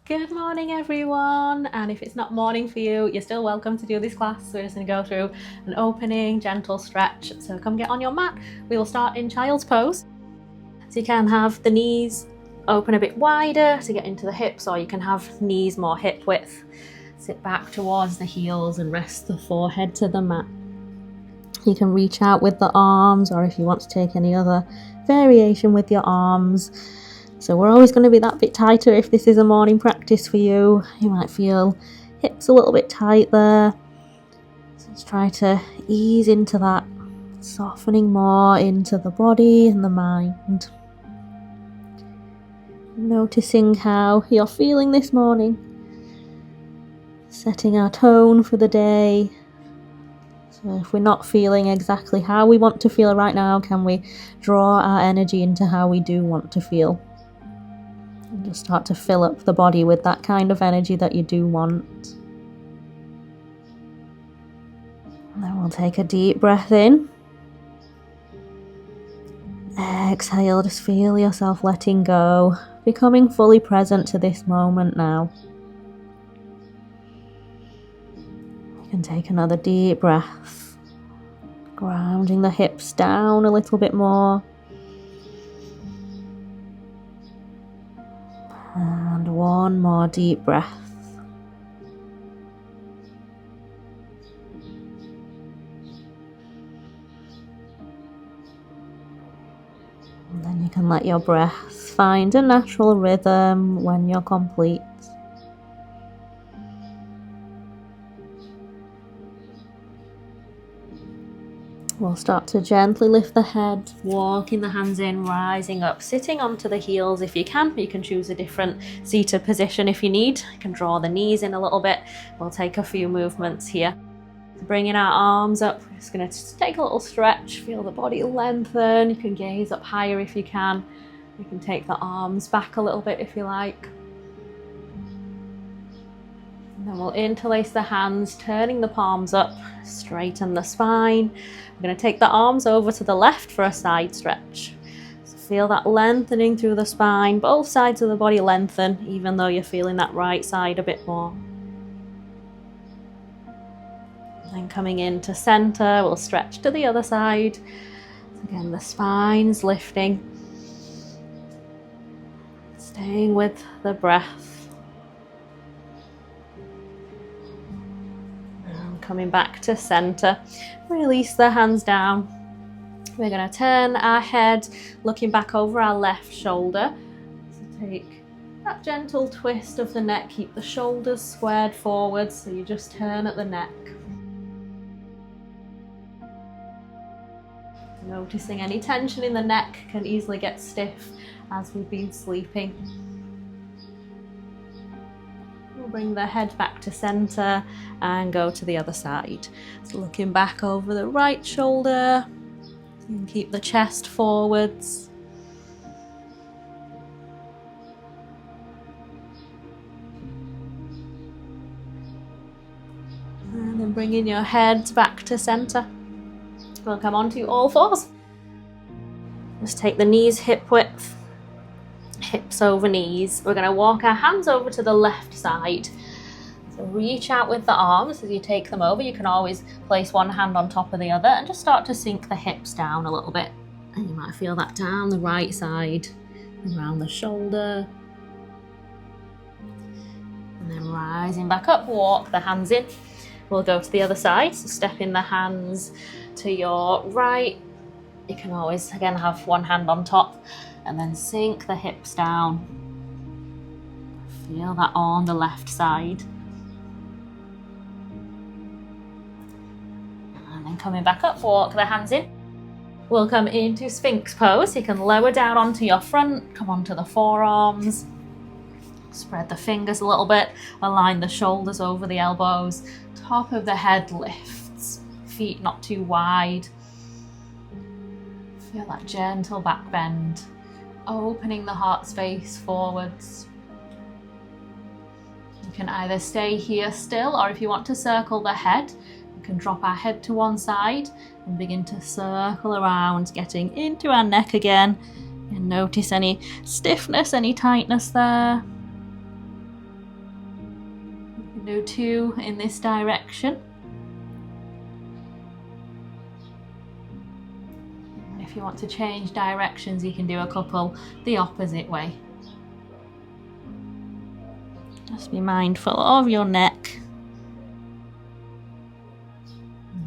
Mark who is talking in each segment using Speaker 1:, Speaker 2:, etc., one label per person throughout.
Speaker 1: Good morning everyone, and if it's not morning for you, you're still welcome to do this class. We're just going to go through an opening, gentle stretch. So come get on your mat. We will start in child's pose. So you can have the knees open a bit wider to get into the hips, or you can have knees more hip width. Sit back towards the heels and rest the forehead to the mat. You can reach out with the arms, or if you want to take any other variation with your arms. So we're always going to be that bit tighter if this is a morning practice for you. You might feel hips a little bit tight there. So just try to ease into that, softening more into the body and the mind. Noticing how you're feeling this morning. Setting our tone for the day. So if we're not feeling exactly how we want to feel right now, can we draw our energy into how we do want to feel? And just start to fill up the body with that kind of energy that you do want. And then we'll take a deep breath in. Exhale, just feel yourself letting go, becoming fully present to this moment now. You can take another deep breath, grounding the hips down a little bit more. And one more deep breath. And then you can let your breath find a natural rhythm when you're complete. We'll start to gently lift the head, walking the hands in, rising up, sitting onto the heels if you can. You can choose a different seated position if you need. You can draw the knees in a little bit. We'll take a few movements here. Bringing our arms up, we're just going to take a little stretch, feel the body lengthen. You can gaze up higher if you can. You can take the arms back a little bit if you like. And then we'll interlace the hands, turning the palms up, straighten the spine. We're going to take the arms over to the left for a side stretch. So feel that lengthening through the spine. Both sides of the body lengthen, even though you're feeling that right side a bit more. And then coming into center, we'll stretch to the other side. So again, the spine's lifting. Staying with the breath. Coming back to center, release the hands down. We're going to turn our head, looking back over our left shoulder. So take that gentle twist of the neck, keep the shoulders squared forward, so you just turn at the neck. Noticing any tension in the neck can easily get stiff as we've been sleeping. We'll bring the head back to center and go to the other side. So looking back over the right shoulder, you can keep the chest forwards. And then bringing your head back to center. We'll come onto all fours. Just take the knees hip width. Hips over knees. We're going to walk our hands over to the left side. So reach out with the arms as you take them over. You can always place one hand on top of the other and just start to sink the hips down a little bit. And you might feel that down the right side, around the shoulder. And then rising back up, walk the hands in. We'll go to the other side. So stepping the hands to your right. You can always, again, have one hand on top. And then sink the hips down. Feel that on the left side. And then coming back up, walk the hands in. We'll come into Sphinx pose. You can lower down onto your front, come onto the forearms. Spread the fingers a little bit, align the shoulders over the elbows. Top of the head lifts, feet not too wide. Feel that gentle back bend. Opening the heart space forwards. You can either stay here still, or if you want to circle the head, you can drop our head to one side and begin to circle around, getting into our neck again. And notice any stiffness, any tightness there. You can do 2 in this direction. And if you want to change directions, you can do a couple the opposite way. Just be mindful of your neck.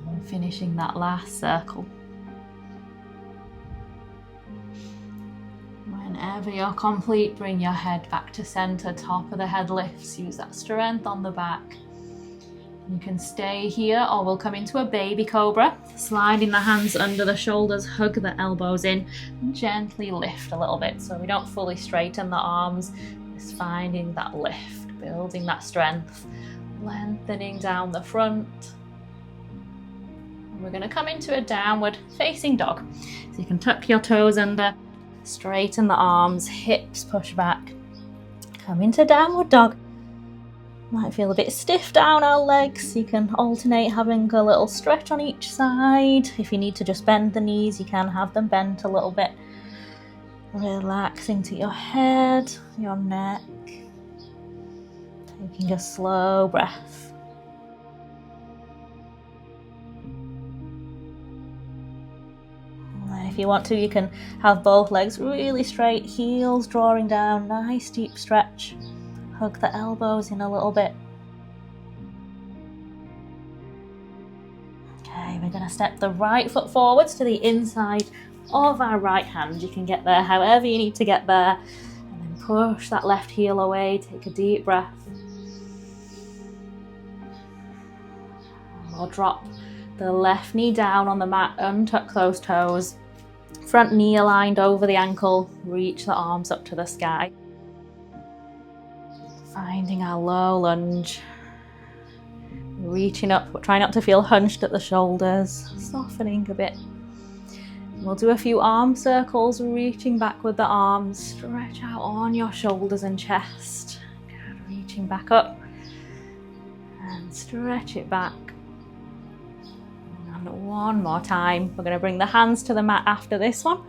Speaker 1: And finishing that last circle. Whenever you're complete, bring your head back to center, top of the head lifts, use that strength on the back. You can stay here or we'll come into a baby cobra, sliding the hands under the shoulders, hug the elbows in, and gently lift a little bit so we don't fully straighten the arms, just finding that lift, building that strength, lengthening down the front. And we're going to come into a downward facing dog. So you can tuck your toes under, straighten the arms, hips push back, come into downward dog. Might feel a bit stiff down our legs, you can alternate having a little stretch on each side. If you need to just bend the knees, you can have them bent a little bit. Relaxing to your head, your neck, taking a slow breath. If you want to, you can have both legs really straight, heels drawing down, nice deep stretch. Hug the elbows in a little bit. Okay, we're going to step the right foot forwards to the inside of our right hand. You can get there however you need to get there. And then push that left heel away, take a deep breath. We'll drop the left knee down on the mat, untuck those toes. Front knee aligned over the ankle, reach the arms up to the sky. Finding our low lunge. Reaching up, but try not to feel hunched at the shoulders, softening a bit. We'll do a few arm circles, reaching back with the arms, stretch out on your shoulders and chest. Good. Reaching back up and stretch it back. And one more time, we're going to bring the hands to the mat after this one.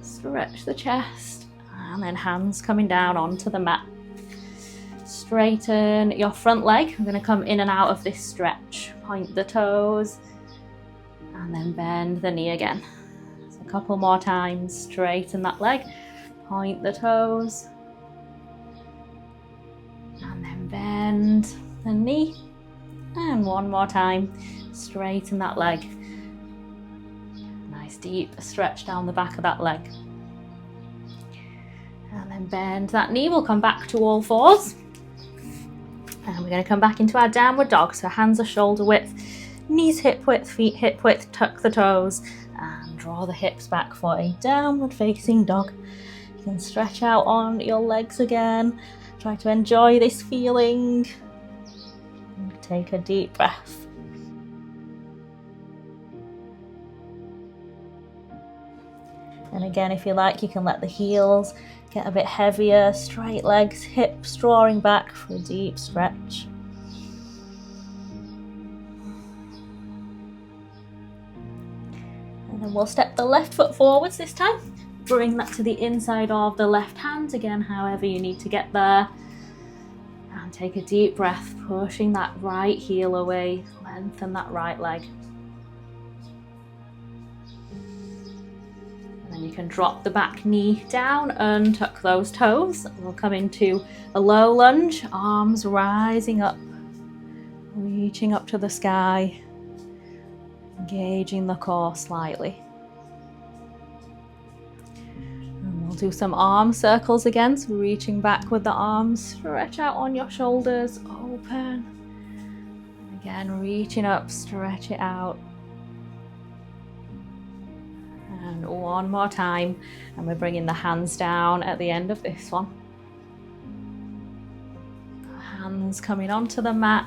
Speaker 1: Stretch the chest and then hands coming down onto the mat. Straighten your front leg. I'm going to come in and out of this stretch. Point the toes and then bend the knee again. So a couple more times. Straighten that leg. Point the toes and then bend the knee. And one more time. Straighten that leg. Nice deep stretch down the back of that leg. And then bend that knee. We'll come back to all fours. And we're going to come back into our downward dog. So hands are shoulder width, knees hip width, feet hip width, tuck the toes and draw the hips back for a downward facing dog. You can stretch out on your legs again. Try to enjoy this feeling. And take a deep breath. And again, if you like, you can let the heels get a bit heavier, straight legs, hips drawing back for a deep stretch. And then we'll step the left foot forwards this time. Bring that to the inside of the left hand, again, however you need to get there. And take a deep breath, pushing that right heel away, lengthen that right leg. And you can drop the back knee down, untuck those toes. We'll come into a low lunge, arms rising up, reaching up to the sky, engaging the core slightly. And we'll do some arm circles again, so reaching back with the arms, stretch out on your shoulders, open. And again, reaching up, stretch it out. And one more time, and we're bringing the hands down at the end of this one. Hands coming onto the mat,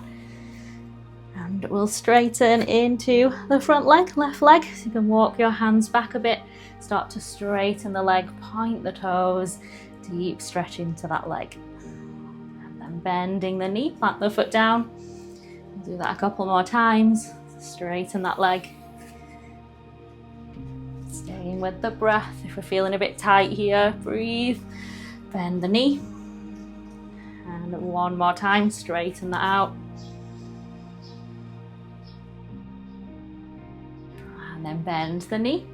Speaker 1: and we'll straighten into the front leg, left leg. So you can walk your hands back a bit, start to straighten the leg, point the toes, deep stretch into that leg. And then bending the knee, plant the foot down. We'll do that a couple more times, straighten that leg. Staying with the breath. If we're feeling a bit tight here, breathe, bend the knee, and And one more time, straighten that out. And then bend the knee.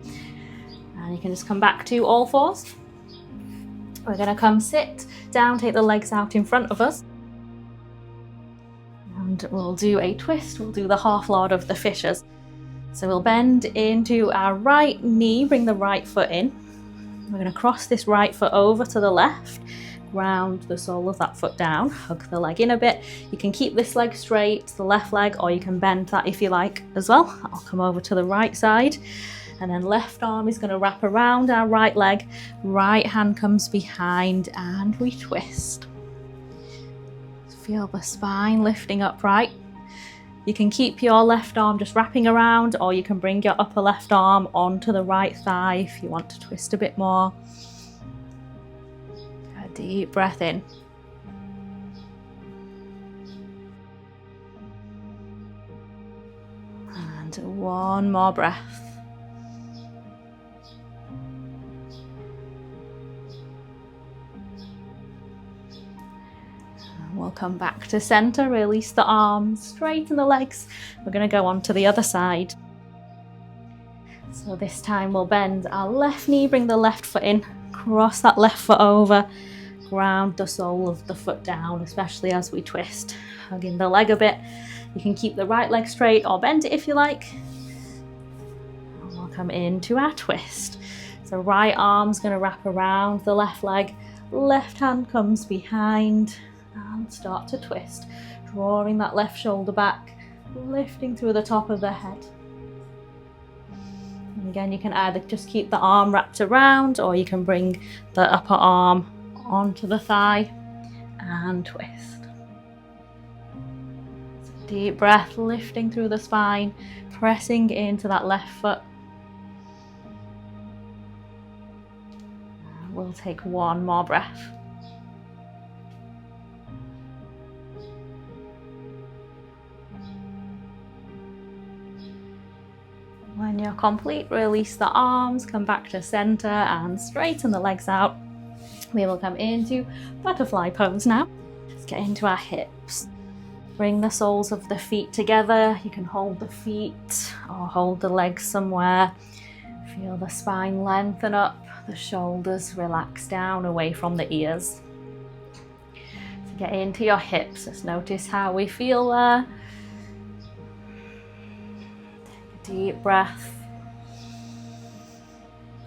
Speaker 1: And you can just come back to all fours. We're going to come sit down, take the legs out in front of us. And we'll do a twist. We'll do the half lord of the fishes. So we'll bend into our right knee, bring the right foot in. We're going to cross this right foot over to the left, ground the sole of that foot down, hug the leg in a bit. You can keep this leg straight, the left leg, or you can bend that if you like as well. I'll come over to the right side, and then left arm is going to wrap around our right leg, right hand comes behind, and we twist. Feel the spine lifting upright. You can keep your left arm just wrapping around, or you can bring your upper left arm onto the right thigh if you want to twist a bit more. A deep breath in. And one more breath. We'll come back to center, release the arms, straighten the legs. We're going to go on to the other side. So this time we'll bend our left knee, bring the left foot in, cross that left foot over, ground the sole of the foot down, especially as we twist, hugging the leg a bit. You can keep the right leg straight or bend it if you like. And we'll come into our twist. So right arm's going to wrap around the left leg, left hand comes behind, and start to twist, drawing that left shoulder back, lifting through the top of the head. And again, you can either just keep the arm wrapped around, or you can bring the upper arm onto the thigh and twist. So deep breath, lifting through the spine, pressing into that left foot. We'll take one more breath. When you're complete, release the arms, come back to center and straighten the legs out. We will come into butterfly pose now. Let's get into our hips. Bring the soles of the feet together. You can hold the feet or hold the legs somewhere. Feel the spine lengthen up, the shoulders relax down away from the ears. So get into your hips. Just notice how we feel there. Deep breath.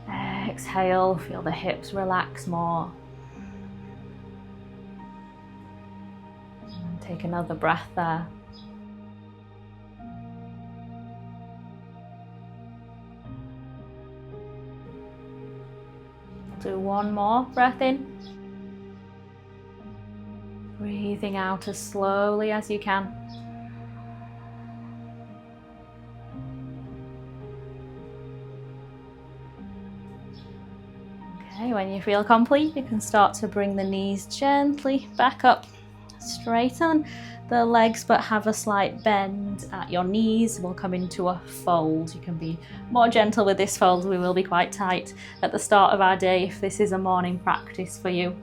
Speaker 1: Exhale, feel the hips relax more. And take another breath there. Do one more breath in. Breathing out as slowly as you can. Okay, when you feel complete, you can start to bring the knees gently back up. Straighten the legs, but have a slight bend at your knees. We'll come into a fold. You can be more gentle with this fold. We will be quite tight at the start of our day if this is a morning practice for you.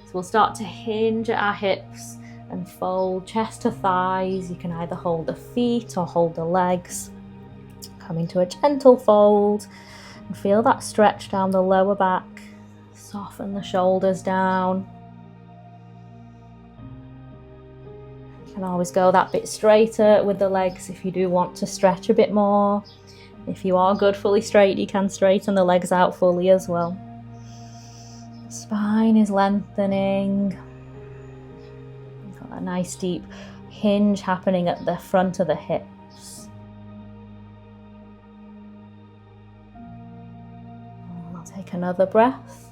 Speaker 1: So we'll start to hinge at our hips and fold chest to thighs. You can either hold the feet or hold the legs. Come into a gentle fold and feel that stretch down the lower back. Soften the shoulders down. You can always go that bit straighter with the legs if you do want to stretch a bit more. If you are good fully straight, you can straighten the legs out fully as well. The spine is lengthening. You've got that nice deep hinge happening at the front of the hips. And I'll take another breath.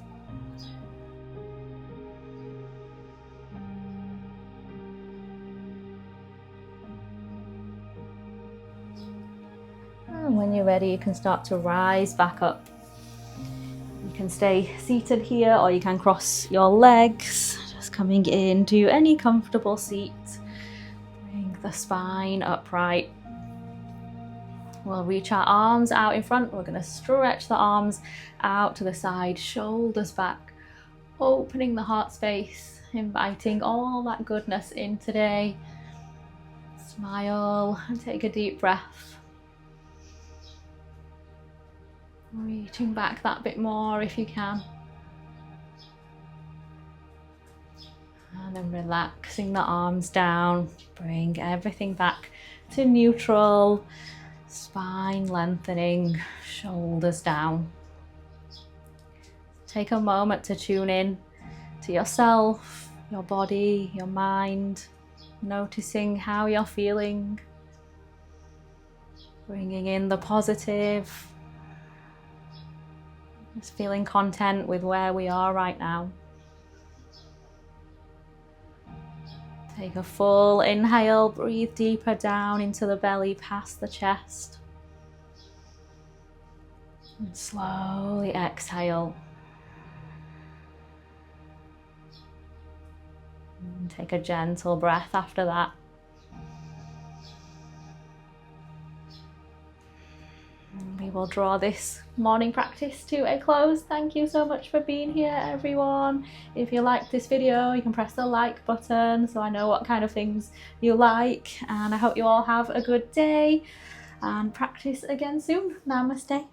Speaker 1: And when you're ready, you can start to rise back up. You can stay seated here, or you can cross your legs, just coming into any comfortable seat. Bring the spine upright. We'll reach our arms out in front. We're going to stretch the arms out to the side, shoulders back, opening the heart space. inviting all that goodness in today. Smile and take a deep breath. Reaching back that bit more if you can. And then relaxing the arms down. Bring everything back to neutral. Spine lengthening, shoulders down. Take a moment to tune in to yourself, your body, your mind, noticing how you're feeling. Bringing in the positive. Just feeling content with where we are right now. Take a full inhale, breathe deeper down into the belly, past the chest. And slowly exhale. And take a gentle breath after that. And we will draw this morning practice to a close. Thank you so much for being here, everyone. If you liked this video, you can press the like button so I know what kind of things you like. And I hope you all have a good day and practice again soon. Namaste.